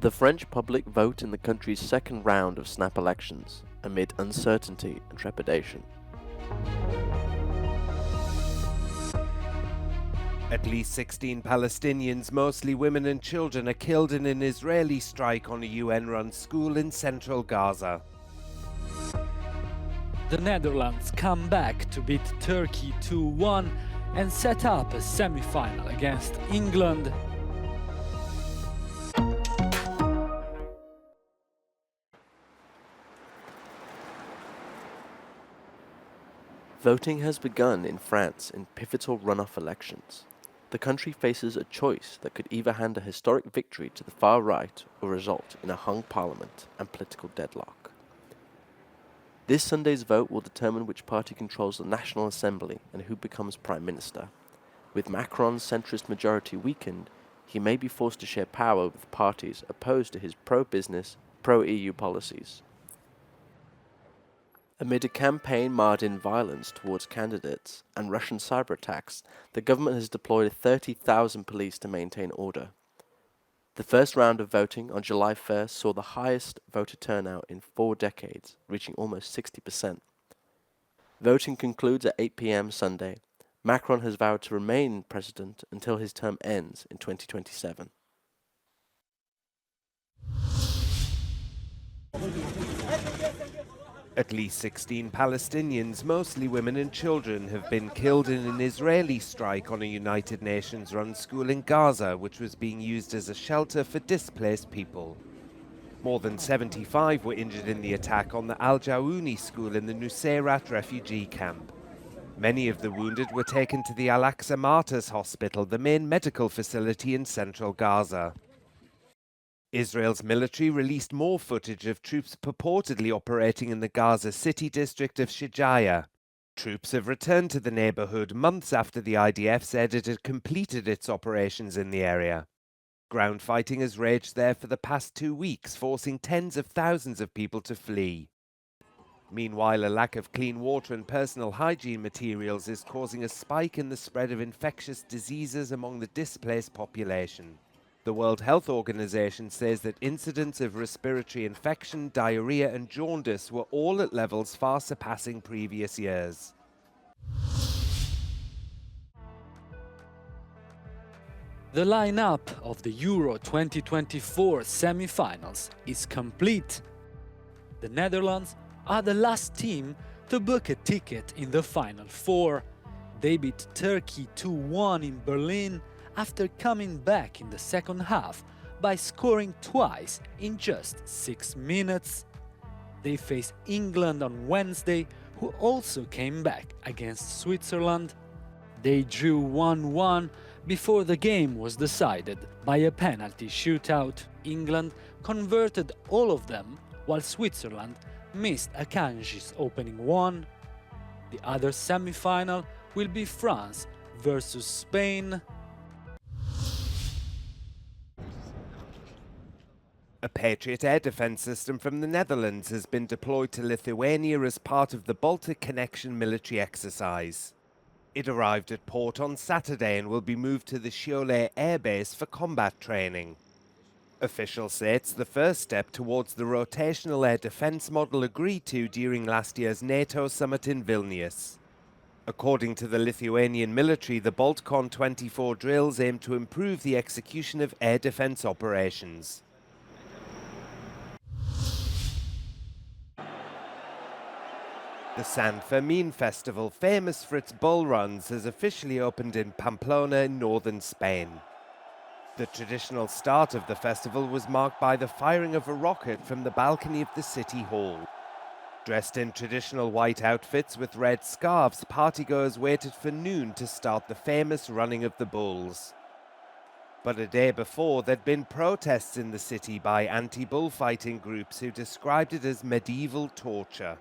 The French public vote in the country's second round of snap elections, amid uncertainty and trepidation. At least 16 Palestinians, mostly women and children, are killed in an Israeli strike on a UN-run school in central Gaza. The Netherlands come back to beat Turkey 2-1 and set up a semi-final against England. Voting has begun in France in pivotal runoff elections. The country faces a choice that could either hand a historic victory to the far right or result in a hung parliament and political deadlock. This Sunday's vote will determine which party controls the National Assembly and who becomes Prime Minister. With Macron's centrist majority weakened, he may be forced to share power with parties opposed to his pro-business, pro-EU policies. Amid a campaign marred in violence towards candidates and Russian cyber attacks, the government has deployed 30,000 police to maintain order. The first round of voting on July 1st saw the highest voter turnout in 4 decades, reaching almost 60%. Voting concludes at 8 p.m. Sunday. Macron has vowed to remain president until his term ends in 2027. At least 16 Palestinians, mostly women and children, have been killed in an Israeli strike on a United Nations-run school in Gaza, which was being used as a shelter for displaced people. More than 75 were injured in the attack on the Al-Jaouni school in the Nusayrat refugee camp. Many of the wounded were taken to the Al-Aqsa Martyrs Hospital, the main medical facility in central Gaza. Israel's military released more footage of troops purportedly operating in the Gaza City district of Shijaya. Troops have returned to the neighborhood months after the IDF said it had completed its operations in the area. Ground fighting has raged there for the past 2 weeks, forcing tens of thousands of people to flee. Meanwhile, a lack of clean water and personal hygiene materials is causing a spike in the spread of infectious diseases among the displaced population. The World Health Organization says that incidents of respiratory infection, diarrhea and jaundice were all at levels far surpassing previous years. The lineup of the Euro 2024 semi-finals is complete. The Netherlands are the last team to book a ticket in the Final Four. They beat Turkey 2-1 in Berlin after coming back in the second half by scoring twice in just 6 minutes. They face England on Wednesday, who also came back against Switzerland. They drew 1-1 before the game was decided by a penalty shootout. England converted all of them, while Switzerland missed Akanji's opening one. The other semi-final will be France versus Spain. A Patriot air defense system from the Netherlands has been deployed to Lithuania as part of the Baltic Connection military exercise. It arrived at port on Saturday and will be moved to the Šiauliai air base for combat training. Officials say it's the first step towards the rotational air defense model agreed to during last year's NATO summit in Vilnius. According to the Lithuanian military, the Baltcon 24 drills aim to improve the execution of air defense operations. The San Fermin Festival, famous for its bull runs, has officially opened in Pamplona in northern Spain. The traditional start of the festival was marked by the firing of a rocket from the balcony of the city hall. Dressed in traditional white outfits with red scarves, partygoers waited for noon to start the famous running of the bulls. But a day before, there'd been protests in the city by anti-bullfighting groups who described it as medieval torture.